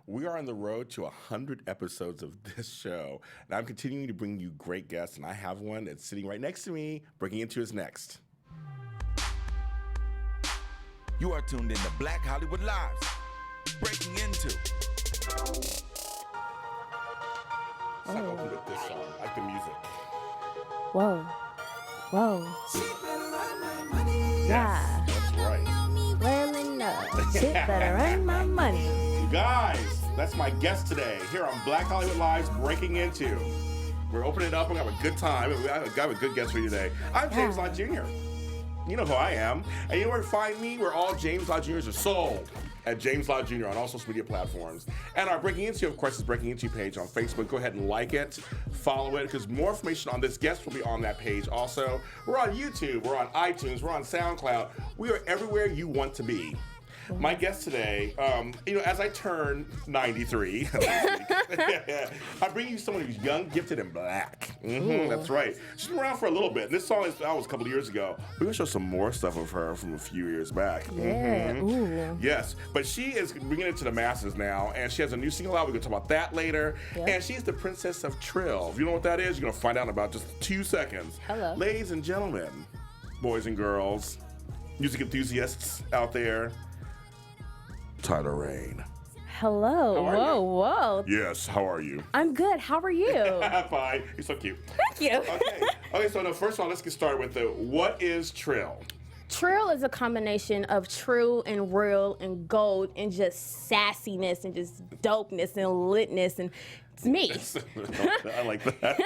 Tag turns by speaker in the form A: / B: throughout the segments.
A: We are on the road to 100 episodes of this show, and I'm continuing to bring you great guests, and I have one that's sitting right next to me. Breaking Into is next.
B: You are tuned in to Black Hollywood Lives. Breaking Into.
A: So I opened with this song. I like the music.
C: Whoa. Whoa.
A: Yes, that's right.
C: Whirling up. Shit better earn my money.
A: You guys, that's my guest today here on Black Hollywood Lives Breaking Into. We're opening it up. We're going to have a good time. We have a good guest for you today. I'm James Lott Jr. You know who I am. And you know where to find me? Where all James Lott Jr.'s are sold. At James Lott Jr. on all social media platforms. And our Breaking Into, of course, is Breaking Into page on Facebook. Go ahead and like it, follow it, because more information on this guest will be on that page also. We're on YouTube, we're on iTunes, we're on SoundCloud. We are everywhere you want to be. My guest today, as I turn 93, I bring you someone who's young, gifted, and black. That's right. She's been around for a little bit. This song was a couple of years ago. We're going to show some more stuff of her from a few years back.
C: Yeah.
A: Yes, but she is bringing it to the masses now, and she has a new single out. We're going to talk about that later. Yep. And she's the Princess of Trill. If you know what that is, you're going to find out in about just 2 seconds.
C: Hello.
A: Ladies and gentlemen, boys and girls, music enthusiasts out there, Tyeler Rain.
C: Hello. Whoa.
A: Yes, how are you?
C: I'm good. How are you?
A: Fine. You're so cute.
C: Thank you.
A: Okay, so first of all, let's get started with what is Trill?
C: Trill is a combination of true and real and gold and just sassiness and just dopeness and litness, and it's me.
A: I like that.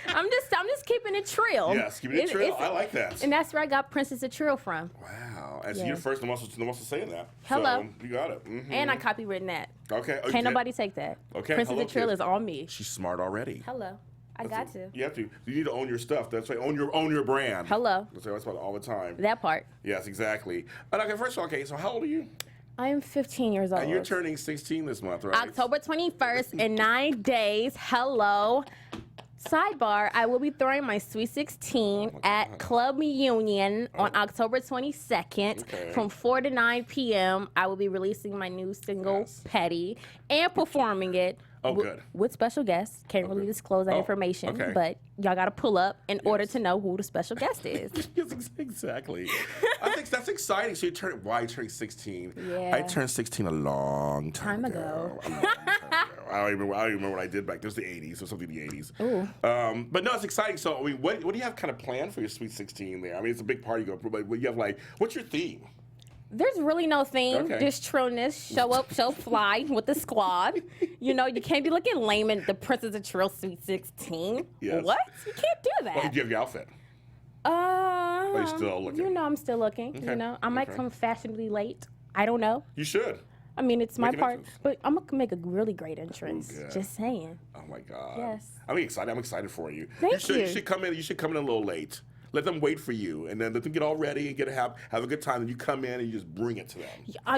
C: I'm just keeping it trill.
A: Yes, keeping it trill. I like that.
C: And that's where I got Princess of Trill from.
A: Wow. And so you're the first one to say that.
C: Hello.
A: So you got it. Mm-hmm.
C: And I copywritten that.
A: Okay.
C: Can't nobody take that.
A: Okay.
C: Princess of Trill is all me.
A: She's smart already.
C: Hello. I got to.
A: You have to. You need to own your stuff. That's right. Own your brand.
C: Hello.
A: That's what I talk about all the time.
C: That part.
A: Yes, exactly. But okay, first of all, so how old are you?
C: I am 15 years old.
A: And you're turning 16 this month, right?
C: October 21st in 9 days. Hello. Sidebar, I will be throwing my Sweet 16 at Club Union on October 22nd from 4 to 9 p.m. I will be releasing my new single, Petty, and performing it.
A: Good.
C: With special guests. Can't really disclose that information, but y'all got to pull up in order to know who the special guest is.
A: Yes, exactly. I think that's exciting. So you turning 16?
C: Yeah.
A: I turned 16 a long time ago. I don't even remember what I did back. It was the 80s or something in the 80s.
C: Ooh.
A: But no, it's exciting. So, I mean, what do you have kind of planned for your Sweet 16 there? I mean, it's a big party. But you have what's your theme?
C: There's really no theme. Just trillness. Show up, show fly with the squad. You know, you can't be looking lame in the Princess of Trill Sweet 16.
A: Yes.
C: What? You can't do that.
A: Well, do you have your outfit? Are you still looking?
C: You know, I'm still looking.
A: Okay.
C: You know, I might come fashionably late. I don't know.
A: You should.
C: I mean, it's my part,
A: entrance.
C: but I'm gonna make a really great entrance.
A: Ooh,
C: just saying.
A: Oh my God.
C: Yes.
A: I'm excited. I'm excited for you.
C: Thank you.
A: You should come in. You should come in a little late. Let them wait for you, and then let them get all ready and have a good time. And you come in and you just bring it to them.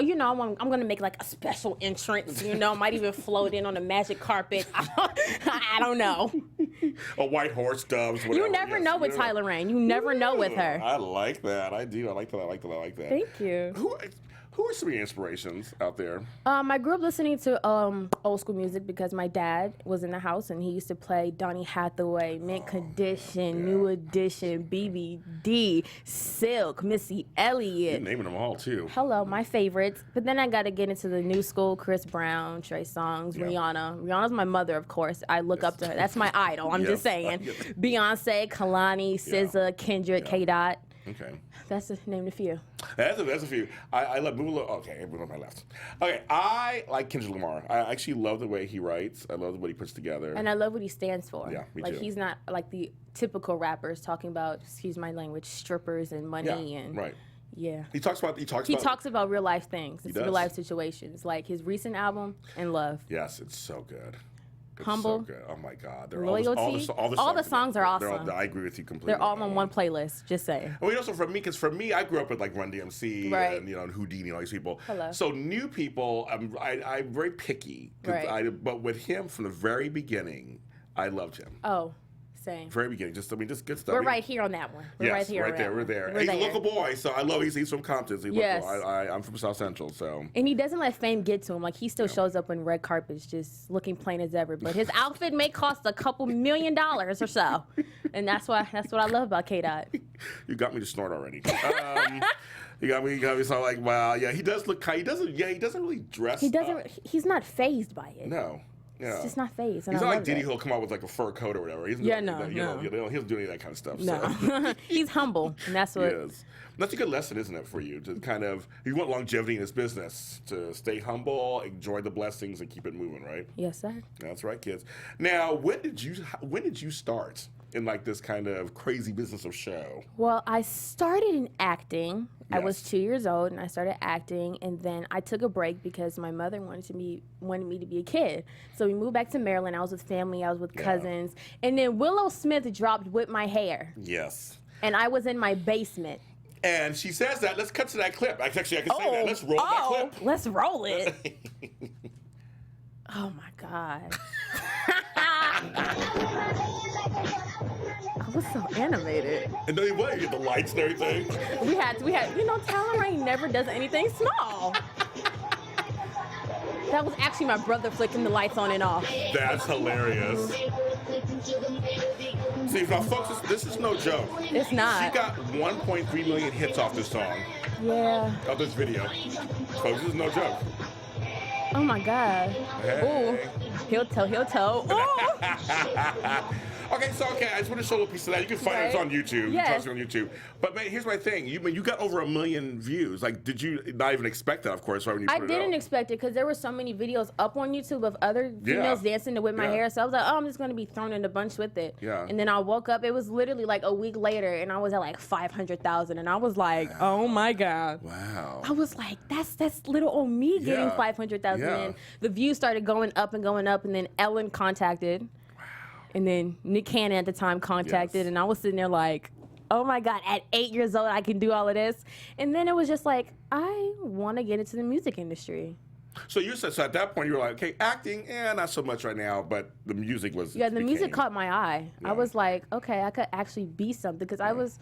C: You know, I'm gonna make like a special entrance. You know, might even float in on the magic carpet. I don't know.
A: A white horse doves. Whatever.
C: You never know with Tyeler Rain. You never know with her.
A: I like that. I do. I like that.
C: Thank you.
A: Who are some of your inspirations out there?
C: I grew up listening to old school music because my dad was in the house and he used to play Donny Hathaway, Mint Condition, New Edition, BBD, Silk, Missy Elliott.
A: You're naming them all too.
C: Hello, my favorites. But then I got to get into the new school: Chris Brown, Trey Songz, Rihanna. Rihanna's my mother, of course. I look up to her. That's my idol. I'm just saying. Beyonce, Kalani, SZA, Kendrick, K-Dot.
A: Okay.
C: That's to name a few.
A: That's a few. I love move a little. Okay, everyone on my left. Okay, I like Kendrick Lamar. I actually love the way he writes. I love what he puts together.
C: And I love what he stands for.
A: Yeah, me
C: like
A: too.
C: He's not like the typical rappers talking about, excuse my language, strippers and money and
A: right.
C: Yeah.
A: He talks
C: about real life things. It's
A: does.
C: real life situations. Like his recent album, In Love.
A: Yes, it's so good. It's
C: Humble.
A: So good. Oh my God.
C: Loyalty.
A: All the songs
C: are awesome.
A: I agree with you completely.
C: They're all on one playlist. Just saying.
A: Well, also for me, I grew up with like Run DMC and and Houdini and all these people.
C: Hello.
A: So new people, I'm very picky.
C: Right.
A: But with him from the very beginning, I loved him.
C: Oh, Same.
A: Very beginning. Just good stuff.
C: We're right here on that one. We're
A: yes,
C: right here.
A: right there. We're there.
C: We're
A: He's
C: there.
A: a local boy, so I love. He's from Compton. So he's
C: Yes.
A: local. I'm from South Central, so.
C: And he doesn't let fame get to him. Like, he still shows up on red carpets just looking plain as ever. But his outfit may cost a couple $1 million or so. And that's what I love about K-Dot.
A: You got me to snort already. You got me so like, wow, yeah, he does look he doesn't really dress
C: He doesn't.
A: up.
C: He's not phased by it.
A: No. Yeah.
C: It's just not phased. And
A: He's
C: I
A: not like
C: love
A: Diddy
C: it.
A: who'll come out with like a fur coat or whatever. He's
C: Yeah,
A: he doesn't do any of that kind of stuff.
C: No.
A: So.
C: He's humble. And that's what.
A: He is. That's a good lesson, isn't it, for you? To kind of, you want longevity in this business, to stay humble, enjoy the blessings, and keep it moving, right?
C: Yes, sir.
A: That's right, kids. Now, when did you start in like this kind of crazy business of show?
C: Well, I started in acting. I was
A: Yes.
C: 2 years old, and I started acting, and then I took a break because my mother wanted me to be a kid. So we moved back to Maryland. I was with family. I was with cousins, and then Willow Smith dropped "Whip My Hair,"
A: Yes.
C: and I was in my basement.
A: And she says that. Let's cut to that clip. I can say that. Let's roll that clip.
C: Let's roll it. Oh my God. I was so animated.
A: And then what? You get the lights and everything.
C: We had, Tyeler never does anything small. That was actually my brother flicking the lights on and off.
A: That's hilarious. See, now, folks, this is no joke.
C: It's not.
A: She got 1.3 million hits off this song,
C: Yeah.
A: of this video. Folks, this is no joke.
C: Oh my God.
A: Hey.
C: Ooh. Heel toe. Ooh.
A: Okay, I just want to show a little piece of that. You can find it. It's on YouTube.
C: Yes.
A: It's on YouTube. But man, here's my thing. You got over 1 million views. Like, did you not even expect that? Of course, right when you put
C: I
A: it out.
C: didn't expect it because there were so many videos up on YouTube of other females dancing to Whip My Hair. So I was like, oh, I'm just going to be thrown in a bunch with it.
A: Yeah.
C: And then I woke up. It was literally like a week later, and I was at like 500,000. And I was like, oh my God.
A: Wow.
C: I was like, that's little old me getting
A: Yeah.
C: 500,000.
A: Yeah.
C: And the views started going up, and then Ellen contacted. And then Nick Cannon at the time contacted,
A: Yes.
C: and I was sitting there like, oh my God, at 8 years old, I can do all of this. And then it was just like, I want to get into the music industry.
A: So you said, so at that point you were like, okay, acting, not so much right now, but the music was.
C: Yeah, the music
A: became-
C: caught my eye.
A: Yeah.
C: I was like, okay, I could actually be something because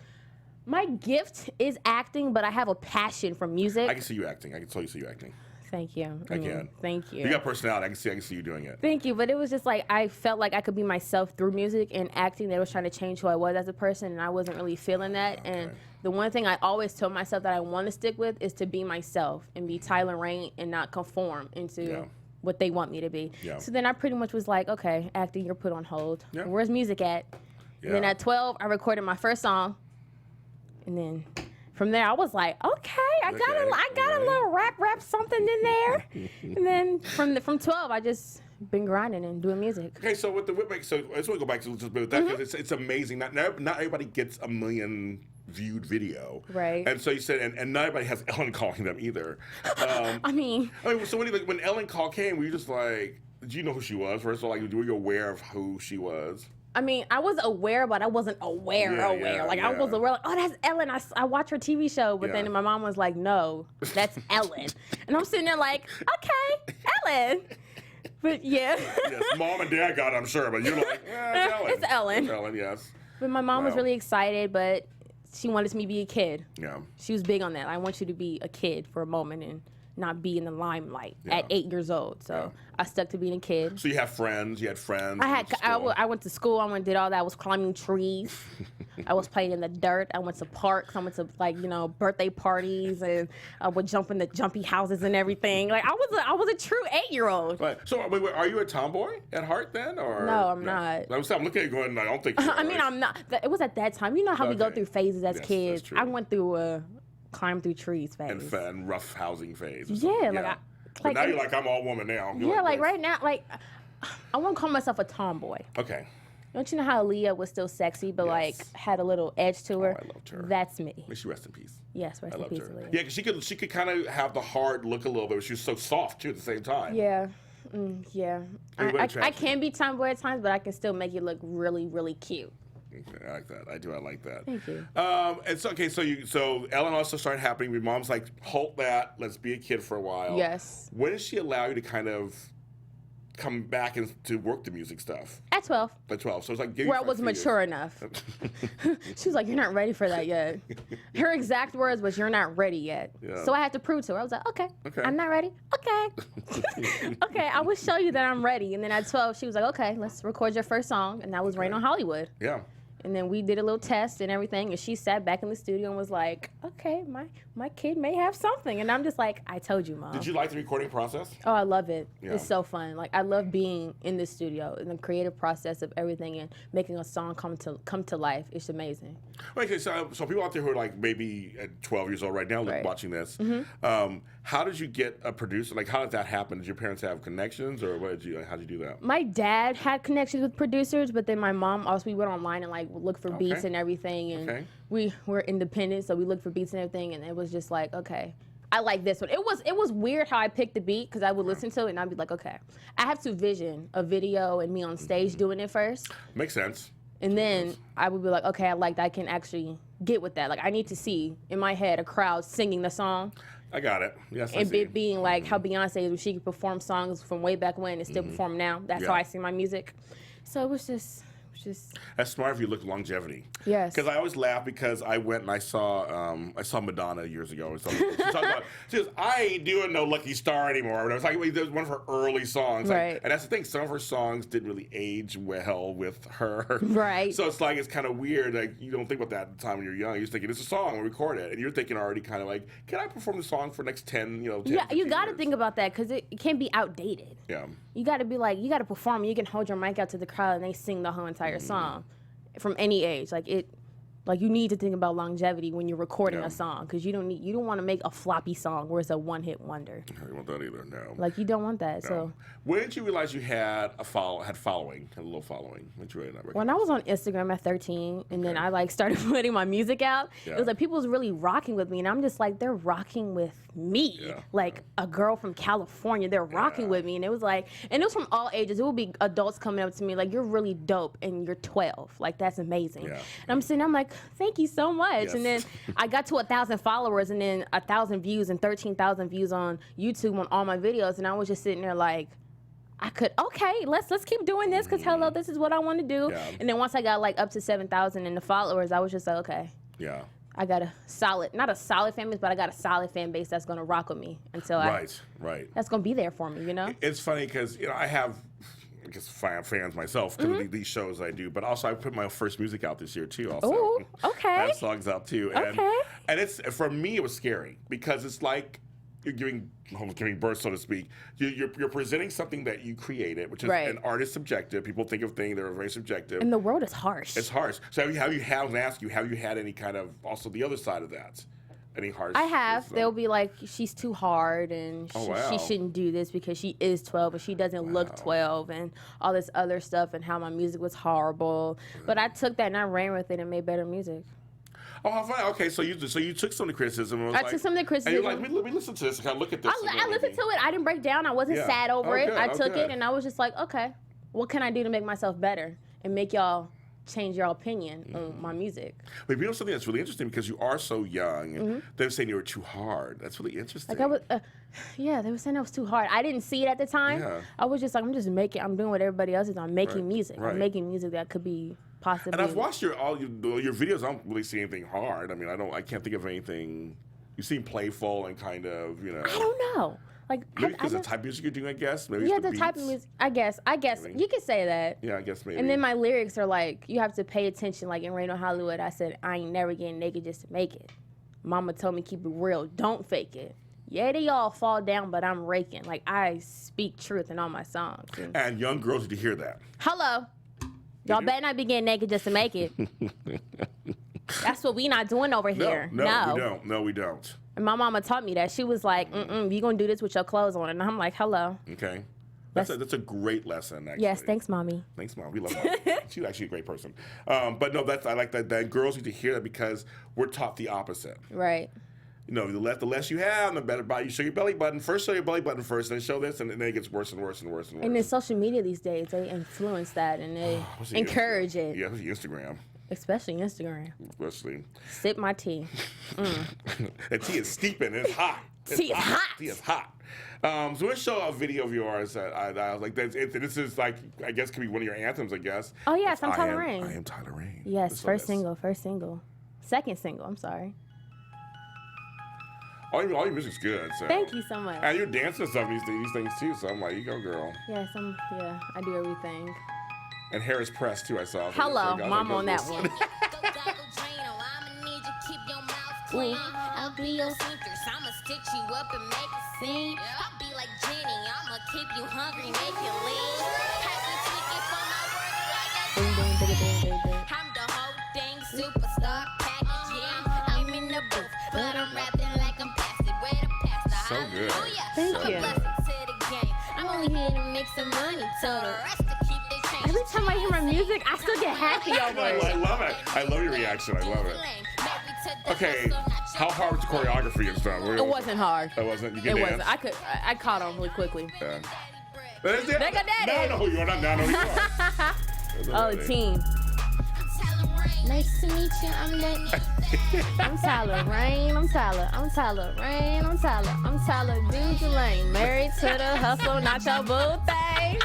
C: my gift is acting, but I have a passion for music.
A: I can see you acting. I can totally see you acting.
C: Thank you.
A: I can.
C: Thank you.
A: You got personality. I can see you doing it.
C: Thank you, but it was just like I felt like I could be myself through music, and acting, they was trying to change who I was as a person, and I wasn't really feeling that. And the one thing I always told myself that I want to stick with is to be myself and be Tyeler Rain and not conform into what they want me to be.
A: Yeah.
C: So then I pretty much was like, okay, acting, you're put on hold.
A: Yeah.
C: Where's music at? And then
A: Yeah.
C: at 12, I recorded my first song, and then from there, I was like, okay, I got a little rap something in there. And then from 12, I just been grinding and doing music.
A: Okay, so with the whip, so I just want to go back to just a bit of that because it's amazing. Not everybody gets 1 million viewed video,
C: Right.
A: And so you said, and not everybody has Ellen calling them either.
C: I mean,
A: So when Ellen call came, were you just like, did you know who she was? First of all, like, were you aware of who she was?
C: I was aware, but I wasn't aware. Like, I was aware, like, oh, that's Ellen. I watch her TV show. But then my mom was like, no, that's Ellen. And I'm sitting there like, okay, Ellen. But yeah.
A: Yes, mom and dad got it, I'm sure, but you're like, it's Ellen.
C: It's Ellen.
A: It's Ellen, yes.
C: But my mom was
A: Wow.
C: really excited, but she wanted me to be a kid.
A: Yeah.
C: She was big on that. I want you to be a kid for a moment and not be in the limelight at 8 years old. So I stuck to being a kid.
A: So you have friends. You had friends.
C: I went to school. I went and did all that. I was climbing trees. I was playing in the dirt. I went to parks. I went to birthday parties, and I would jump in the jumpy houses and everything. Like I was a true 8-year-old.
A: Right. So wait, are you a tomboy at heart then, or
C: No, I'm not.
A: I'm looking at you going, I don't think. You are,
C: I mean,
A: right?
C: I'm not. It was at that time. You know how we go
A: Okay.
C: through phases as
A: Yes,
C: kids.
A: that's true.
C: I went through a climb through trees phase.
A: And rough housing phase. Or
C: Yeah,
A: something.
C: like
A: But now you're like, I'm all woman now. You're
C: Yeah, like
A: this.
C: right now, like I won't call myself a tomboy.
A: Okay.
C: Don't you know how Aaliyah was still sexy, but like
A: Yes.
C: had a little edge to her?
A: I loved her.
C: That's me.
A: May she rest in peace.
C: Yes, rest
A: I
C: in
A: loved
C: peace,
A: her.
C: Aaliyah.
A: Yeah, because she could kind of have the hard look a little bit, but she was so soft too at the same time.
C: Yeah. Yeah.
A: Hey, what
C: I
A: attracts you?
C: can be tomboy at times, but I can still make it look really, really cute.
A: Okay, I like that. I like that.
C: Thank you.
A: And so so Ellen also started happening. Your mom's like, halt that. Let's be a kid for a while.
C: Yes.
A: When did she allow you to kind of come back and to work the music stuff?
C: At 12.
A: At 12. So it's like
C: Where I wasn't mature enough. She was like, "You're not ready for that yet." Her exact words was, "You're not ready yet."
A: Yeah.
C: So I had to prove to her. I was like, "Okay,
A: Okay.
C: I'm not ready. Okay, okay, I will show you that I'm ready." And then at 12, she was like, "Okay, let's record your first song," and that was Rain on Hollywood.
A: Yeah.
C: And then we did a little test and everything, and she sat back in the studio and was like, "Okay, my kid may have something." And I'm just like, "I told you, Mom."
A: Did you like the recording process?
C: Oh, I love it.
A: Yeah.
C: It's so fun. Like, I love being in the studio and the creative process of everything and making a song come to life. It's amazing.
A: Okay, so people out there who are like maybe at 12 years old right now
C: Right.
A: watching this, how did you get a producer? Like, how did that happen? Did your parents have connections, or how did you do that?
C: My dad had connections with producers, but then my mom also, we went online and like looked for beats and everything, and
A: Okay.
C: we were independent, so we looked for beats and everything, and it was just like, okay, I like this one. It was weird how I picked the beat, because I would listen to it and I'd be like, okay, I have to vision a video and me on stage doing it first,
A: Makes sense.
C: and then I would be like, okay, I can actually get with that. Like, I need to see in my head a crowd singing the song.
A: I got it. Yes, I
C: And
A: see.
C: it being like how Beyonce, she could perform songs from way back when and still perform now. That's how
A: Yeah.
C: I see my music. So it was just
A: That's smart if you look at longevity.
C: yes.
A: Because I always laugh because I went and I saw Madonna years ago. She talked about, she goes, "I ain't doing no Lucky Star anymore." And I was like, "Wait, there's one of her early songs." Like,
C: Right.
A: and that's the thing. Some of her songs didn't really age well with her.
C: Right.
A: So it's like, it's kind of weird. Like, you don't think about that at the time when you're young. You're just thinking, it's a song, we'll record it. And you're thinking already kind of like, can I perform the song for the next 10, 10,
C: Yeah, you
A: 15
C: got to
A: years?
C: think about that, because it can be outdated.
A: Yeah.
C: You got to be like, you got to perform. You can hold your mic out to the crowd and they sing the whole entire song from any age. Like, you need to think about longevity when you're recording
A: Yeah.
C: a song, because you don't want to make a floppy song where it's a one-hit wonder.
A: I don't want that either, no.
C: Like, you don't want that.
A: No.
C: So
A: When did you realize you had a little following? When did you realize that?
C: when I was on Instagram at 13, and then I like started putting my music out,
A: Yeah.
C: it was like people was really rocking with me, and I'm just like, they're rocking with me,
A: Yeah.
C: like a girl from California. They're rocking with me, and it was like, and it was from all ages. It would be adults coming up to me like, "You're really dope, and you're 12. Like, that's amazing."
A: Yeah.
C: And I'm like, "Thank you so much."
A: Yes.
C: And then I got to 1,000 followers, and then 1,000 views, and 13,000 views on YouTube on all my videos, and I was just sitting there like, let's keep doing this, because hello, this is what I want to do.
A: Yeah.
C: And then once I got like up to 7,000 in the followers, I was just like, okay,
A: Yeah.
C: I got not a solid fan base, but I got a solid fan base that's gonna rock with me until
A: Right.
C: that's gonna be there for me,
A: It's funny because I have, I guess, fans myself because of these shows I do, but also I put my first music out this year too. Also,
C: Ooh, okay.
A: I have songs out too, and
C: Okay.
A: it's, for me, it was scary because it's like you're giving birth, so to speak. You're presenting something that you created, which is
C: Right.
A: an artist's subjective. People think of things that are very subjective.
C: And the world is harsh.
A: It's harsh. So have you had any kind of also the other side of that? Any harsh?
C: I have. They'll be like, she's too hard, and
A: Oh,
C: she
A: wow.
C: shouldn't do this because she is 12, but she doesn't look 12, and all this other stuff, and how my music was horrible. But I took that and I ran with it and made better music.
A: Oh, how funny. Okay, so you took some of the criticism. And was
C: I took some of the criticism.
A: And you're like, let me listen to this and kind of look at this.
C: I listened to it. I didn't break down. I wasn't
A: Yeah.
C: sad over it.
A: Okay,
C: I took
A: okay.
C: it and I was just like, okay, what can I do to make myself better and make y'all change your opinion on my music?
A: But you know something that's really interesting because you are so young, and they're saying you were too hard. That's really interesting.
C: Like I was, yeah, they were saying I was too hard. I didn't see it at the time.
A: Yeah.
C: I was just like, I'm doing what everybody else is. I'm making music.
A: right.
C: I'm making music that could be possibly.
A: And I've watched your videos. I don't really see anything hard. I mean, I can't think of anything. You seem playful and kind of,
C: I don't know. Like
A: Maybe because the type of music you're doing, I guess. Maybe
C: yeah,
A: it's
C: the type of
A: beats.
C: music. I guess
A: Maybe.
C: you could say that.
A: Yeah, I guess maybe.
C: And then my lyrics are like, you have to pay attention. Like in Rain on Hollywood, I said, I ain't never getting naked just to make it. Mama told me keep it real, don't fake it. Yeah, they all fall down, but I'm raking. Like, I speak truth in all my songs.
A: And young girls need to hear that.
C: Hello. Y'all
A: you?
C: better not be getting naked just to make it. That's what we not doing over here.
A: No, we don't. No, we don't.
C: And my mama taught me that. She was like, you gonna do this with your clothes on. And I'm like, hello.
A: Okay. That's a great lesson, actually.
C: Yes, thanks, Mommy.
A: Thanks, Mom. We love Mom. She's actually a great person. But no, I like that girls need to hear that because we're taught the opposite.
C: Right.
A: You know, the less you have, the better body. You show your belly button first, show your belly button first, then show this, and then it gets worse and worse and worse and worse.
C: And then social media these days, they influence that and they
A: What's the
C: encourage
A: Instagram?
C: it.
A: Yeah, what's the Instagram?
C: Especially Instagram.
A: Especially.
C: Sip my tea.
A: The tea is steeping. It's hot.
C: Tea is hot.
A: Tea is hot. So let's show a video of yours. I was like, this is like, I guess, could be one of your anthems, I guess.
C: Oh, yes, I'm Tyeler
A: I
C: Rain.
A: am Tyeler Rain.
C: Yes, first single. Second single, I'm sorry.
A: All your music's good. So.
C: Thank you so much.
A: And you're dancing to some of these things too, so I'm like, you go, girl.
C: Yes, I do everything.
A: And hair is pressed too, I saw.
C: Hello, mom on that one.
D: Ooh. I'll be your seamstress, I'ma stitch you up and make a scene. I'll be like Jenny, I'ma keep you hungry, make you lean. Have you tweaking for my work like I'm the whole thing, superstar packaging. I'm in the booth, but I'm rapping like I'm past it. Where the past
A: So good.
D: Oh yeah,
C: Thank
D: I'm
C: you.
D: a blessing to the game. I'm only here to make some money, so the rest to keep this change.
C: Every time I hear my music, I still get happy over
A: I
C: it.
A: love it. I love your reaction. I love it. Okay, how hard was the choreography and stuff?
C: It wasn't hard.
A: It wasn't? You
C: It
A: can
C: wasn't.
A: dance?
C: I caught on really quickly.
A: Yeah. That is it.
C: Nigga daddy.
A: No, I know who you are. Not now. I know who you are.
C: Oh, the team.
D: Nice to meet you, I'm Lenny.
C: I'm Tyeler Rain. I'm Tyeler Rain. I'm Tyeler Dude Lane. Married to the hustle, not your boo thing.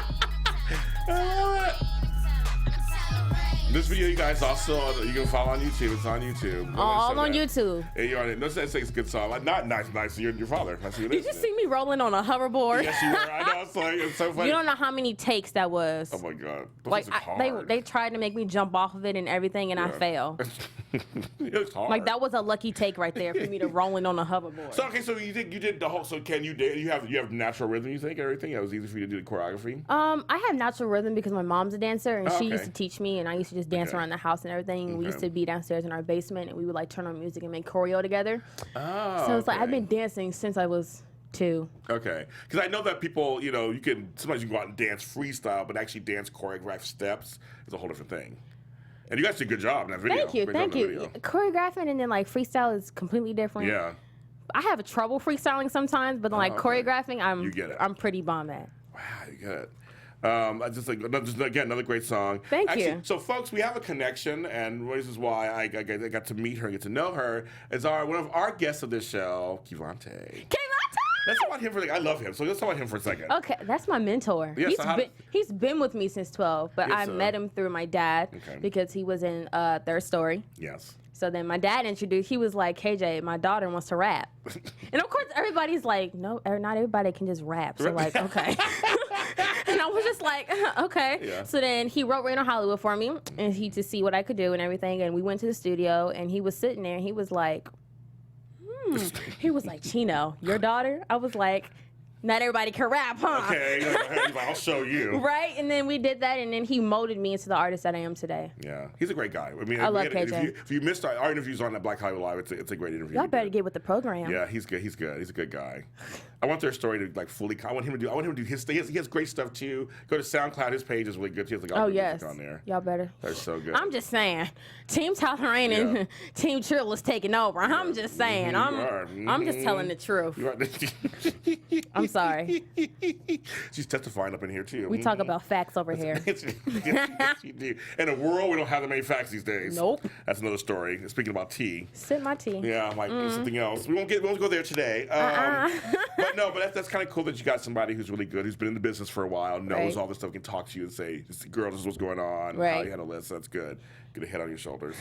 A: This video, you guys also, you can follow on YouTube. It's on YouTube.
C: All on YouTube.
A: And you're on it. No, it's a good song. Like, not nice. Your father. I see you
C: Did you see me rolling on a hoverboard?
A: Yes, you were. I know. It's like, it's so funny.
C: You don't know how many takes that was.
A: Oh my God. Those
C: Like
A: things are hard.
C: they tried to make me jump off of it and everything, and I failed.
A: It's hard.
C: Like that was a lucky take right there for me to rolling on a hoverboard.
A: So okay, so you did the whole. So can you dance? You have natural rhythm. You think everything? It was easy for you to do the choreography.
C: I have natural rhythm because my mom's a dancer and
A: Oh,
C: she
A: okay.
C: used to teach me, and I used to just dance
A: Okay.
C: around the house and everything. We used
A: Okay.
C: to be downstairs in our basement, and we would like turn on music and make choreo together.
A: Oh.
C: So it's like I've
A: okay.
C: been dancing since I was 2.
A: Okay, because I know that people, you can sometimes you can go out and dance freestyle, but actually dance choreographed steps is a whole different thing. And you guys did a good job in that video.
C: Thank you,
A: Great job
C: thank
A: in the
C: you.
A: video.
C: Choreographing and then like freestyle is completely different.
A: Yeah.
C: I have trouble freestyling sometimes, but then like
A: okay.
C: choreographing,
A: You get it.
C: I'm pretty bomb at.
A: Wow, you got it. I just again another great song.
C: Thank
A: Actually,
C: you.
A: So folks, we have a connection, and this is why I got to meet her and get to know her. Is one of our guests of this show, Keven. Let's talk about him for I love him. So let's talk about him for a second.
C: Okay, that's my mentor.
A: Yes,
C: He's been with me since 12, but
A: Yes,
C: I
A: sir.
C: met him through my dad
A: Okay.
C: because he was in Third Story.
A: Yes.
C: So then my dad introduced, he was like, KJ, my daughter wants to rap. And of course, everybody's like, no, not everybody can just rap. So like, okay. And I was just like, okay.
A: Yeah.
C: So then he wrote Rain on Hollywood for me and to see what I could do and everything. And we went to the studio and he was sitting there and he was like, he was like, Chino, your daughter? I was like, not everybody can rap, huh?
A: Okay. He's like, I'll show you.
C: Right? And then we did that, and then he molded me into the artist that I am today.
A: Yeah, he's a great guy. I mean,
C: I love
A: again,
C: KJ.
A: If you missed our interviews on that Black Hollywood Live, it's a great interview.
C: Y'all
A: we
C: better
A: did.
C: get with the program.
A: Yeah, he's good. He's good. He's a good guy. I want their story to like fully. I want him to do his. He has great stuff too. Go to SoundCloud. His page is really good. He has like all
C: Oh,
A: the music
C: yes.
A: on there.
C: Y'all better.
A: That's so good.
C: I'm just saying, Team Tyeler Rain
A: Yeah.
C: and Team Trill is taking over. I'm just saying.
A: You are.
C: I'm just telling the truth.
A: You are.
C: I'm sorry.
A: She's testifying up in here too.
C: We talk about facts over here.
A: Yes, you do. In a world, we don't have that many facts these days.
C: Nope.
A: That's another story. Speaking about tea.
C: Sip my tea.
A: Yeah, like something else. We won't go there today. But that's kind of cool that you got somebody who's really good, who's been in the business for a while, knows
C: Right.
A: all this stuff, can talk to you and say, "Girl, this is what's going on. How
C: Right.
A: you handle this? That's good. Get a head on your shoulders."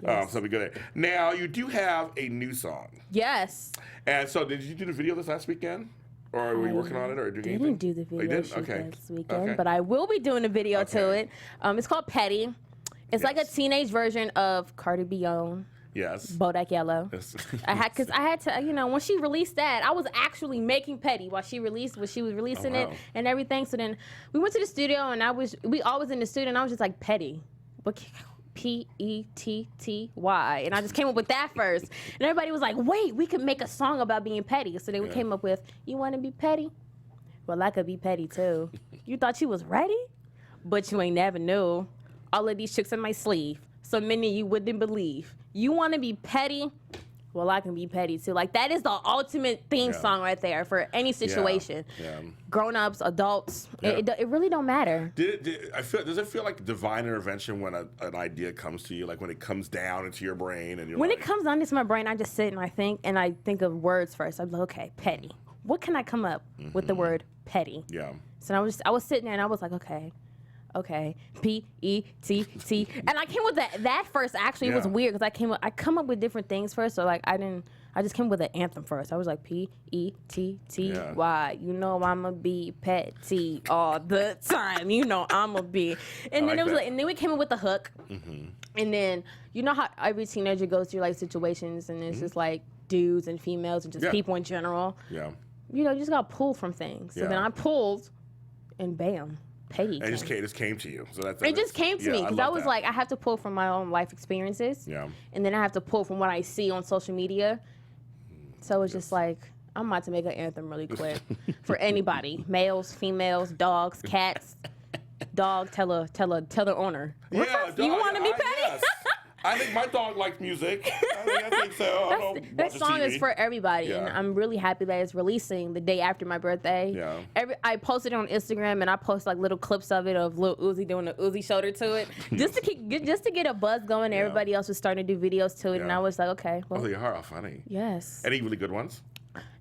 C: Yes.
A: So be good. Now you do have a new song,
C: Yes.
A: and so did you do the video this last weekend, or were you working on it, or doing anything?
C: Didn't do the
A: Oh, you
C: video
A: didn't?
C: shoot
A: Okay.
C: this weekend,
A: Okay.
C: but I will be doing a video to
A: Okay.
C: it. It's called Petty. It's like a
A: Yes.
C: teenage version of Cardi B on
A: Yes.
C: Bodak Yellow.
A: Yes.
C: I had to, when she released that, I was actually making Petty while she was releasing
A: Oh,
C: it
A: wow.
C: and everything. So then we went to the studio and we always in the studio and I was just like, Petty. What? Petty. And I just came up with that first. And everybody was like, wait, we could make a song about being petty. So then we came up with, you want to be petty? Well, I could be petty too. You thought you was ready? But you ain't never knew. All of these tricks in my sleeve. So many you wouldn't believe. You want to be petty? Well, I can be petty too. Like, that is the ultimate theme song right there for any situation.
A: Yeah.
C: Grown-ups, adults,
A: Yeah.
C: it really don't matter.
A: Does it feel like divine intervention when an idea comes to you, like when it comes down into your brain and you're
C: When
A: like,
C: it comes down to my brain, I just sit and I think of words first. I'm like, okay, petty. what can I come up with the word petty?
A: Yeah.
C: So I was sitting there and I was like, okay, P-E-T-T, and I came with that first. Actually, it was
A: Yeah.
C: weird because I come up with different things first. So like I just came with an anthem first. I was like P-E-T-T-Y. You know I'ma be petty all the time. You know I'ma be. And then
A: like
C: it was
A: that.
C: like, and then we came up with the hook. And then you know how every teenager goes through like situations and it's just like dudes and females and just
A: Yeah.
C: people in general.
A: Yeah.
C: You know, you just got pulled from things. So
A: Yeah.
C: then I pulled, and bam, petty.
A: It just came to you. So that's
C: It just came to me because I
A: love
C: was
A: that.
C: like, I have to pull from my own life experiences.
A: Yeah.
C: And then I have to pull from what I see on social media. So it's just like, I'm about to make an anthem really quick for anybody, males, females, dogs, cats. Dog, tell the owner.
A: Yeah,
C: You want to be petty?
A: Yes. I think my dog likes music. I think so. I don't
C: That
A: watch
C: song
A: TV.
C: is for everybody, and
A: Yeah.
C: I'm really happy that it's releasing the day after my birthday.
A: Yeah.
C: I posted it on Instagram, and I post like little clips of it of Lil Uzi doing the Uzi shoulder to it, just to get a buzz going.
A: Yeah.
C: Everybody else was starting to do videos to it, and
A: Yeah.
C: I was like, okay, well,
A: Oh, they are funny.
C: yes,
A: Any really good ones?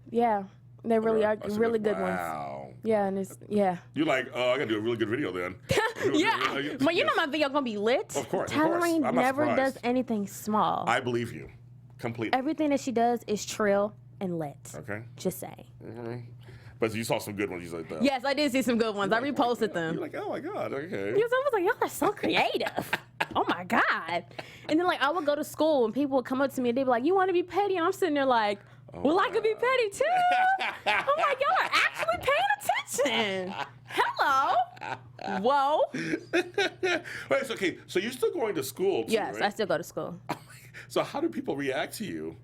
C: yeah, they really are
A: That's a
C: really good ones.
A: Wow.
C: Yeah, and it's
A: You're like, oh, I gotta do a really good video then.
C: yeah, but you know my video gonna be lit.
A: Of course, of
C: Tyler
A: course.
C: Rain
A: I'm not
C: never
A: surprised.
C: does anything small.
A: I believe you completely.
C: Everything that she does is trill and lit.
A: Okay.
C: Just say.
A: But you saw some good ones. You like that.
C: Yes, I did see some good ones. I reposted them.
A: You're like, oh my god, okay.
C: Because I was like, y'all are so creative. Oh my God. And then like I would go to school and people would come up to me and they'd be like, you want to be petty? And I'm sitting there like, well, I could be petty too. I'm like, y'all are actually paying attention. Hello. Whoa.
A: Wait, okay. So you're still going to school too,
C: Yes, I
A: right?
C: still go to school.
A: So how do people react to you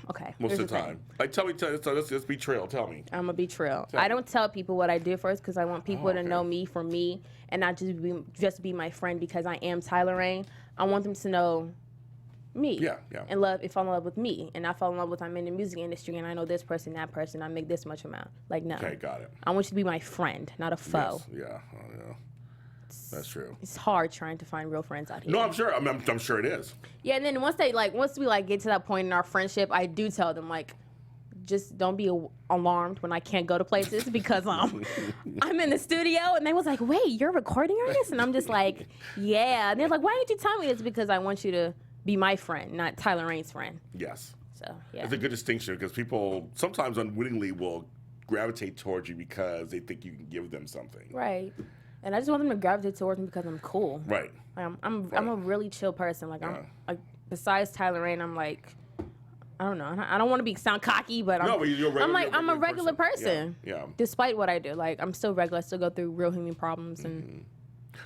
C: Okay.
A: most
C: here's
A: of the
C: thing.
A: time? Like, tell me. Let's be trail. Tell me.
C: I'm gonna be trill.
A: Tell
C: I
A: me.
C: don't tell people what I do first because I want people
A: okay.
C: to know me for me and not just be my friend because I am Tyler Rain. I want them to know me.
A: Yeah, yeah.
C: And fall in love with me. And I fall in love with I'm in the music industry and I know this person, that person, I make this much amount. Like no.
A: Okay, got it.
C: I want you to be my friend, not a foe.
A: Yes, yeah. Oh, yeah. That's true.
C: It's hard trying to find real friends out here.
A: No, I'm sure. I'm sure it is.
C: Yeah, and then once we get to that point in our friendship, I do tell them like, just don't be alarmed when I can't go to places because I'm in the studio and they was like, wait, you're a recording artist? And I'm just like, yeah. And they're like, why didn't you tell me? It's because I want you to be my friend, not Tyler Rain's friend.
A: Yes.
C: So yeah.
A: It's a good distinction because people sometimes unwittingly will gravitate towards you because they think you can give them something.
C: Right. And I just want them to gravitate towards me because I'm cool.
A: Right.
C: Like, I'm a really chill person. Like I'm like besides Tyler Rain, I'm like I don't know. I don't want to sound cocky, but
A: No, but you're a regular-
C: I'm a regular person.
A: Yeah.
C: Despite what I do, like I'm still regular. I still go through real human problems and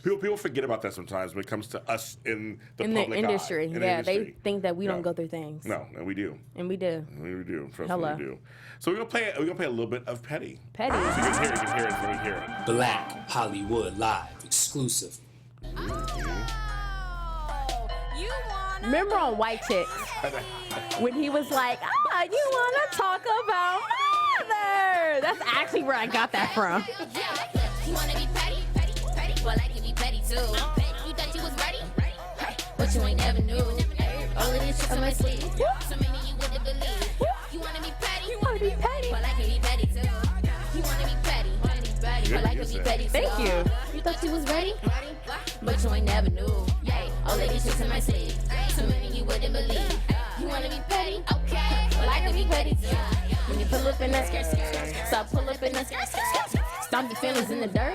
A: People forget about that sometimes when it comes to us in the
C: in the
A: public
C: industry.
A: eye. In the
C: Yeah,
A: industry.
C: they think that we
A: Yeah.
C: don't go through things.
A: No, and we do.
C: And we do.
A: We do. Trust
C: Hello.
A: me, we do. So we're gonna play a little bit of Petty.
C: Petty.
A: So you can hear it. You can hear it. You can hear it.
E: Black Hollywood Live exclusive.
C: Remember on White Chicks when he was like, you want to talk about mother? That's actually where I got that from.
D: You wanna be petty, petty, petty? Well, I can be petty too. You thought you was ready, hey, but you ain't never knew. All of this shit on my sleeve, so many you wouldn't believe. You wanna be petty, well, I can be petty too. You wanna be petty, well, I can be petty too.
C: Thank you.
D: You thought you was ready, but you ain't never knew. All of these tricks in my sleeve, so many you wouldn't believe. You wanna be petty, okay? Well, I can be petty too.
C: When you pull up in that skirt, so I pull up in that skirt. Stomp your feelings in the dirt.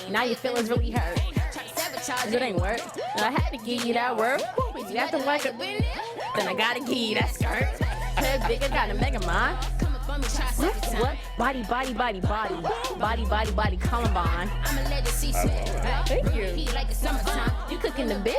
C: Now your feelings really hurt. Cause it ain't work. And I had to give you that word. You got to like it. Then I gotta give you that skirt. Head big, I gotta make a mind. What? Body, body, body, body. Body, body, body, Columbine.
D: I'ma let you see sweat.
C: Thank you.
D: Heat like it's summertime.
C: You cooking the bit?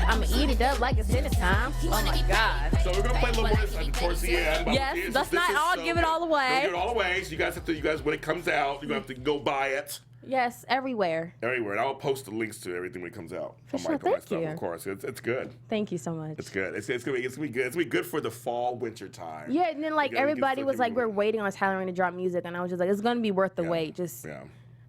C: I'ma eat it up like it's dinner time. Oh my God.
A: So we're gonna play a little more of this towards the end. but
C: Yes,
A: this
C: let's
A: is
C: not
A: so
C: all give it all away.
A: Don't give it all away. So you guys, when it comes out, you're gonna have to go buy it
C: Yes, everywhere.
A: everywhere, and I'll post the links to everything when it comes out.
C: For
A: on
C: sure,
A: my
C: thank
A: stuff,
C: you.
A: of course. It's good.
C: Thank you so much.
A: It's good. It's gonna be good. It's gonna be good for the fall winter time.
C: Yeah, and then like
A: You gotta get
C: everybody was
A: something
C: like, we're
A: moving.
C: waiting on Tyler Rain to drop music, and I was just like, it's gonna be worth the
A: Yeah.
C: wait. Just
A: Yeah.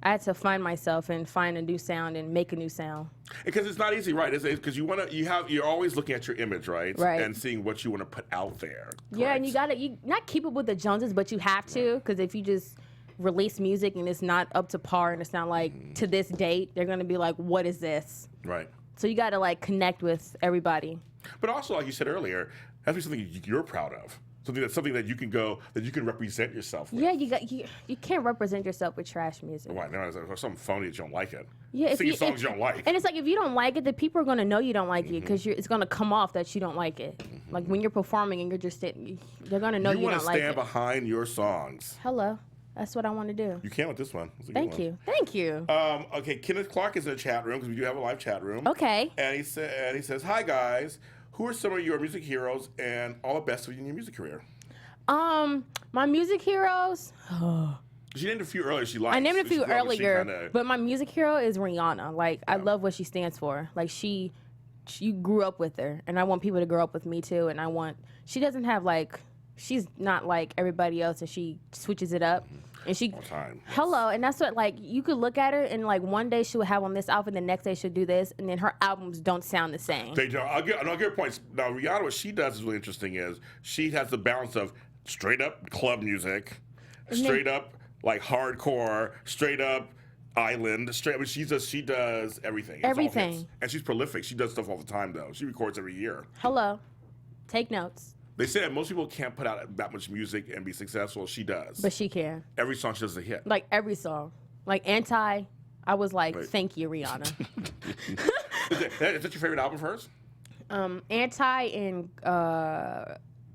C: I had to find myself and find a new sound and make a new sound.
A: Because it's not easy, right? Because you're always looking at your image, right?
C: Right.
A: And seeing what you want to put out there.
C: Yeah, and
A: correct?
C: you not keep up with the Joneses, but you have to, because if you just release music and it's not up to par and it's not like to this date, they're gonna be like, what is this?
A: Right.
C: So you got to like connect with everybody.
A: But also, like you said earlier, has to be something you're proud of. Something that you can represent yourself with.
C: Yeah, you can't represent yourself with trash music.
A: Right, no, or something phony that you don't like it.
C: Yeah,
A: Singing songs you don't like.
C: And it's like if you don't like it, the people are gonna know you don't like it because it's gonna come off that you don't like it. Like when you're performing and you're just sitting, they're gonna know you don't like it.
A: You want to stand behind your songs.
C: Hello, that's what I want to do.
A: You can with this one.
C: Thank you.
A: Okay, Kenneth Clark is in the chat room because we do have a live chat room.
C: Okay.
A: And he says, "Hi guys, who are some of your music heroes and all the best of you in your music career?"
C: My music heroes.
A: She named a few earlier.
C: I named a few earlier, but my music hero is Rihanna. Like I love what she stands for. Like you grew up with her, and I want people to grow up with me too. And she doesn't have like, she's not like everybody else, and she switches it up. And she,
A: all time. Yes.
C: Hello, and that's what, like, you could look at her and like one day she would have on this outfit, the next day she'll do this, and then her albums don't sound the same.
A: They don't. I'll get your points. Now Rihanna, what she does is really interesting. Is she has the balance of straight up club music, straight up like hardcore, straight up island, straight. I mean, she does everything. It's all
C: Everything.
A: hits. And she's prolific. She does stuff all the time though. She records every year.
C: Hello, take notes.
A: They say that most people can't put out that much music and be successful. She does.
C: But she can.
A: Every song she does is a hit.
C: Like every song. Like Anti, I was like,
A: Right.
C: thank you, Rihanna.
A: Is that your favorite album of hers?
C: Anti and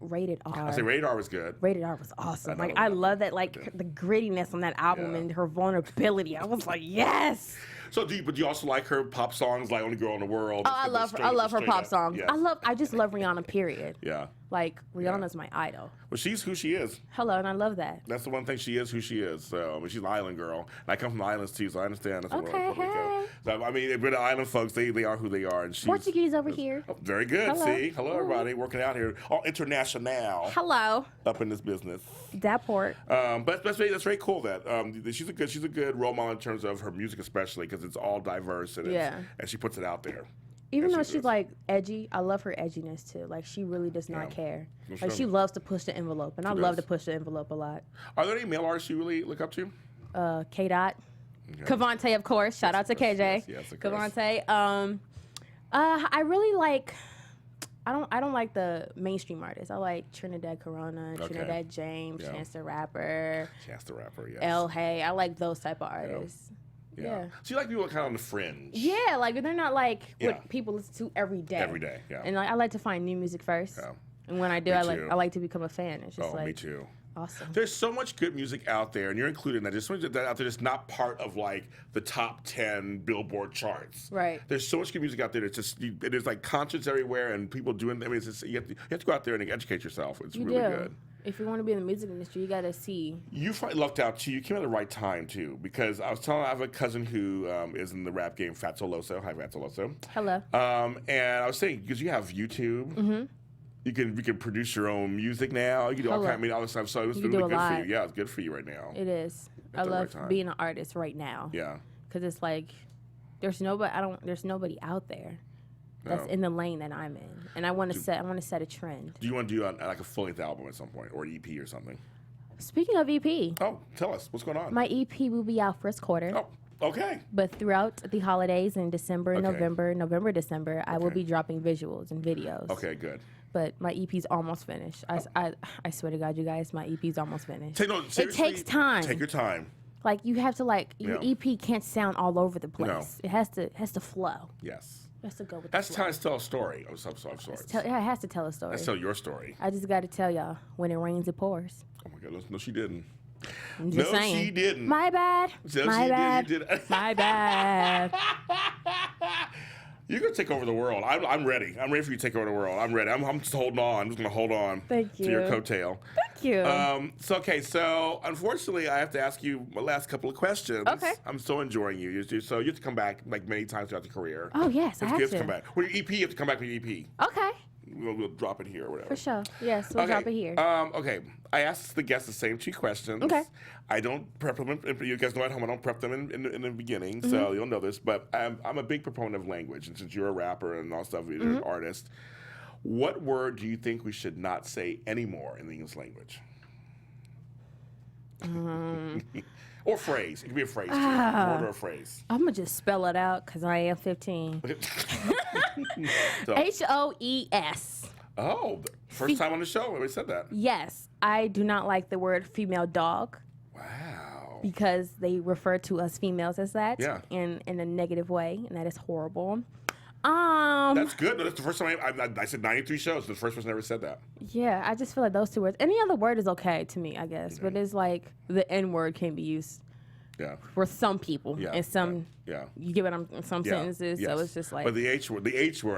C: Rated R.
A: I say Rated R was good.
C: Rated R was awesome.
A: I know,
C: Like I
A: I know.
C: love that, like the grittiness on that album
A: Yeah.
C: and her vulnerability. I was like, yes.
A: So but do you also like her pop songs like Only Girl in the World?
C: Oh, I love her pop songs.
A: Yes.
C: I just love Rihanna, period.
A: Yeah.
C: Like Rihanna's my idol.
A: Well, she's who she is.
C: Hello, and I love that.
A: That's the one thing, she is who she is. So, I mean, she's an island girl. And I come from the islands too, so I understand. That's
C: Okay,
A: where Puerto Rico.
C: hey.
A: So, I mean, we're the island folks. They are who they are. And she's
C: Portuguese over here.
A: Oh, very good.
C: Hello.
A: See? Hello, everybody. Working out here. All international
C: Hello,
A: up in this business.
C: Daport.
A: But that's very cool that she's a good role model in terms of her music, especially because it's all diverse and and she puts it out there.
C: Even
A: Yes,
C: though
A: she
C: she's
A: does.
C: like edgy, I love her edginess too. Like she really does not
A: Yeah.
C: care.
A: No, she
C: Like she
A: doesn't.
C: loves to push the envelope, and I
A: She
C: love to
A: does.
C: push the envelope a lot.
A: Are there any male artists you really look up to?
C: K Dot, Cavante, of course. Shout out to KJ.
A: Yes, of course.
C: Cavante. I really like. I don't like the mainstream artists. I like Trinidad Corona,
A: Okay.
C: Trinidad James,
A: Yeah.
C: Chance the Rapper,
A: Chance the Rapper, yes.
C: El Hay. I like those type of artists. Yeah.
A: So you like people kind of on the fringe.
C: Yeah, like they're not like
A: Yeah.
C: what people listen to every day.
A: Every day, yeah.
C: And like I like to find new music first.
A: Yeah.
C: And when I do,
A: Me
C: I
A: too.
C: like to become a fan. It's just
A: Oh,
C: like
A: me too.
C: awesome.
A: There's so much good music out there, and you're included in that. There's so much that out there that's not part of like the top 10 Billboard charts.
C: Right.
A: There's so much good music out there. It's just there's like concerts everywhere, and people doing. I mean, it's just, you have to go out there and educate yourself. It's
C: You
A: really
C: do.
A: good.
C: If you want to be in the music industry, you got to see.
A: You lucked out too. You came at the right time too, because I have a cousin who is in the rap game, Fatso Loso. Hi, Fatso Loso.
C: Hello.
A: And I was saying because you have YouTube. Mm-hmm. You can produce your own music now. You can do all
C: Hello.
A: all this stuff. So it's
C: You can
A: really
C: do a
A: good for
C: lot.
A: you. Yeah, it's good for you right now.
C: It is. I
A: At the right
C: love
A: time.
C: being an artist right now.
A: Yeah.
C: Because it's like there's nobody out there that's
A: No.
C: in the lane that I'm in, and I want to set a trend.
A: Do you want to do like a full-length album at some point, or an EP or something?
C: Speaking of EP,
A: Oh, tell us what's going on.
C: my EP will be out first quarter.
A: Oh, okay.
C: But throughout the holidays in December,
A: Okay.
C: November, December, I will
A: Okay.
C: be dropping visuals and videos.
A: Okay, good.
C: But my EP's almost finished. I swear to God, you guys, my EP's almost finished.
A: It
C: takes time.
A: Take your time.
C: Like you have to your
A: Yeah.
C: EP can't sound all over the place. It has to flow.
A: Yes.
C: It has to go with
A: That's
C: the flow.
A: time to tell a story of some sorts.
C: It has to tell a story.
A: Let's tell your story.
C: I just got to tell y'all, when it rains, it pours.
A: Oh my goodness. No, she didn't.
C: I'm just
A: No,
C: saying.
A: she didn't.
C: My bad.
A: No,
C: My
A: she
C: bad.
A: didn't.
C: My bad.
A: You're gonna take over the world. I'm ready. I'm ready for you to take over the world. I'm ready. I'm just holding on. I'm just gonna hold on.
C: Thank
A: To your
C: you.
A: coattail.
C: Thank you.
A: So unfortunately, I have to ask you my last couple of questions.
C: Okay.
A: I'm so enjoying you. So you have to come back like many times throughout the career.
C: Oh, yes, I
A: It's
C: have
A: good
C: to.
A: come back. With your EP, you have to come back with your EP.
C: Okay.
A: we'll drop it here or whatever.
C: For sure. Yes, we'll drop it here.
A: Okay. I asked the guests the same 2 questions.
C: Okay.
A: I don't prep them. You guys know at home I don't prep them in the beginning, so you'll know this. But I'm a big proponent of language, and since you're a rapper and all stuff, you're an artist. What word do you think we should not say anymore in the English language? Or phrase. It could be a phrase too. A word or a phrase.
C: I'm going to just spell it out because I am 15.
A: So,
C: HOES.
A: oh, first time on the show we said that.
C: Yes, I do not like the word female dog
A: Wow.
C: because they refer to us females as that
A: Yeah.
C: in a negative way, and that is horrible.
A: That's good. That's the first time I said 93 shows. The first person ever said that.
C: Yeah, I just feel like those 2 words. Any other word is okay to me, I guess, but it's like the N word can be used
A: Yeah.
C: for some people
A: Yeah.
C: and some.
A: Yeah.
C: You get what I'm in some
A: Yeah.
C: sentences, so
A: Yes.
C: it's just like
A: But the H word.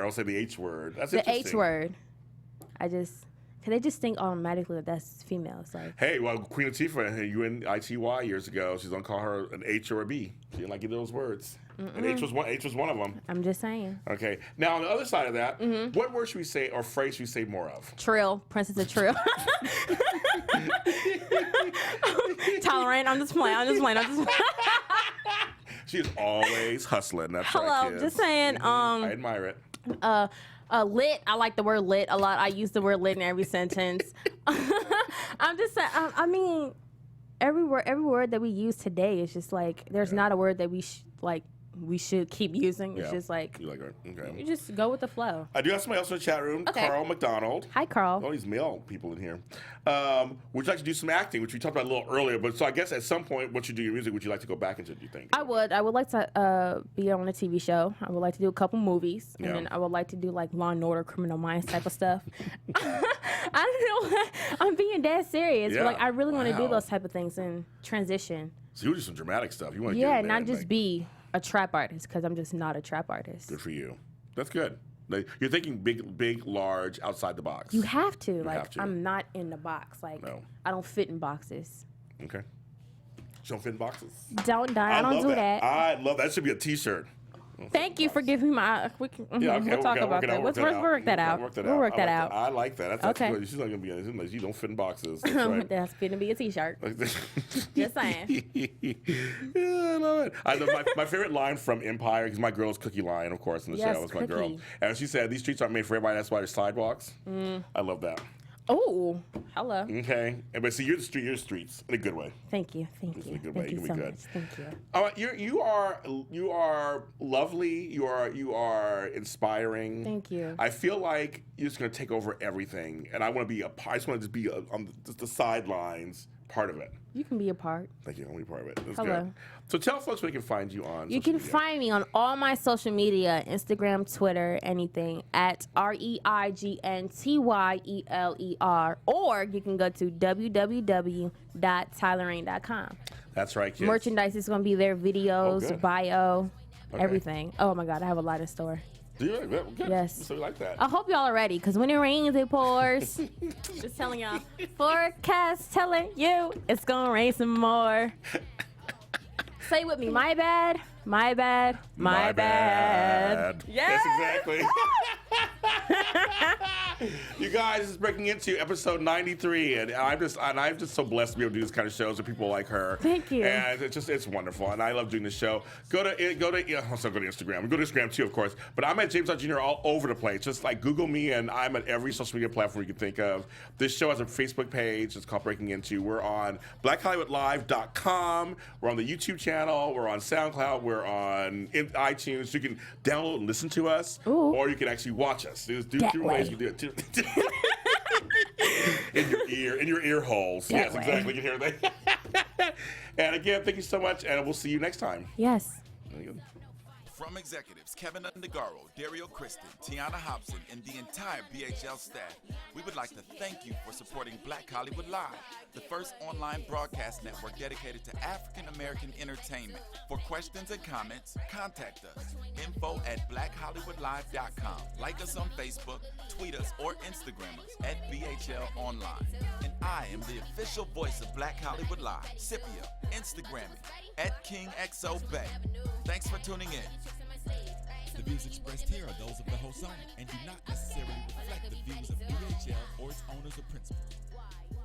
A: I'll say the H word. That's
C: the
A: interesting.
C: H word. Cause they just think automatically that that's female. It's like,
A: Hey, well, Queen Latifah, UNITY years ago, she's gonna call her an H or a B. She didn't like either of those words. And H was one of them.
C: I'm just saying.
A: Okay. Now on the other side of that, what word should we say or phrase should we say more of?
C: Trill, Princess of Trill. Tolerant. I'm just playing.
A: She is always hustling. That's
C: Hello,
A: right, kids.
C: just saying.
A: I admire it.
C: Lit. I like the word lit a lot. I use the word lit in every sentence. I'm just saying. I mean, every word that we use today is just like there's not a word that we should keep using. It's
A: Yeah.
C: just like
A: You like her? Okay.
C: you just go with the flow.
A: I do have somebody else in the chat room.
C: Okay.
A: Carl McDonald.
C: Hi, Carl.
A: All these male people in here. Would you like to do some acting, which we talked about a little earlier? But so I guess at some point, once you do your music, would you like to go back into it? Do you think?
C: I would like to be on a TV show. I would like to do a couple movies,
A: Yeah.
C: and then I would like to do like Law and Order, Criminal Minds type of stuff. I don't know. I'm being dead serious,
A: Yeah.
C: but like I really want to do
A: Wow.
C: those type of things and transition.
A: So you do some dramatic stuff. You want to
C: Yeah,
A: get in there
C: not
A: and,
C: just
A: like,
C: be a trap artist because I'm just not a trap artist.
A: Good for you. That's good. Like, you're thinking big, large, outside the box.
C: You have to.
A: have to.
C: I'm not in the box. Like
A: No.
C: I don't fit in boxes.
A: Okay. You don't fit in boxes.
C: Don't die. I don't
A: love
C: do that.
A: I love that. That should be a T-shirt.
C: Thank you for giving me my. We can,
A: Yeah, okay,
C: we'll talk about that. Let's work that out. We'll work that out.
A: I like that. That's
C: Okay.
A: good. She's not gonna be. You don't fit in boxes. That's right.
C: That's gonna be a T-shirt. Just saying.
A: Yeah, I love it. I know my favorite line from Empire, because my girl is Cookie Lion, of course, in the
C: Yes,
A: show. It's my girl.
C: Cookie.
A: And she said, these streets aren't made for everybody, that's why there's sidewalks. I love that.
C: Oh, hello.
A: Okay. But see, you're the streets in a good way.
C: Thank you. Thank
A: This is
C: you.
A: a good way.
C: Thank
A: It
C: you
A: can
C: so
A: be good.
C: much. Thank you.
A: You are lovely. You are inspiring.
C: Thank you.
A: I feel like you're just gonna take over everything, and I want to be I just want to just be on the sidelines, part of it.
C: You can be a part.
A: Thank you. I want to be part of it. That's
C: Hello.
A: good. So tell folks where they can find you on.
C: You
A: social
C: can
A: media.
C: find me on all my social media, Instagram, Twitter, anything, at REIGNTYELER, or you can go to www.tylerain.com.
A: That's right, kids.
C: Merchandise is going to be there, videos,
A: good.
C: bio,
A: Okay.
C: everything. Oh my God, I have a lot in store.
A: Do you? Good.
C: Yes.
A: So you like that.
C: I hope y'all are ready, because when it rains, it pours. Just telling y'all. Forecast telling you it's going to rain some more. Say with me, my bad, my bad, my bad.
A: Yes, exactly. You guys, this is breaking into episode 93, and I'm just so blessed to be able to do this kind of shows with people like her.
C: Thank you.
A: And it's wonderful, and I love doing this show. Go to Instagram. Go to Instagram too, of course. But I'm at James Lott Jr. all over the place. Just like Google me, and I'm at every social media platform you can think of. This show has a Facebook page. It's called Breaking Into. We're on BlackHollywoodLive.com. We're on the YouTube channel. We're on SoundCloud. We're on iTunes. You can download and listen to us, or you can actually watch us. There's two ways you can do it too. in your ear holes. Yes, exactly. You can hear that. And again, thank you so much, and we'll see you next time.
C: Yes.
A: There you go.
B: From executives Keven Undergaro, Dario Kristen, Tiana Hobson, and the entire BHL staff, we would like to thank you for supporting Black Hollywood Live, the first online broadcast network dedicated to African American entertainment. For questions and comments, contact us. info@blackhollywoodlive.com. Like us on Facebook, tweet us, or Instagram us at BHL Online. And I am the official voice of Black Hollywood Live, Scipio. Instagram me at KingXOBay. Thanks for tuning in. The views expressed here are those of the host only and do not necessarily reflect the views of BHL or its owners or principals.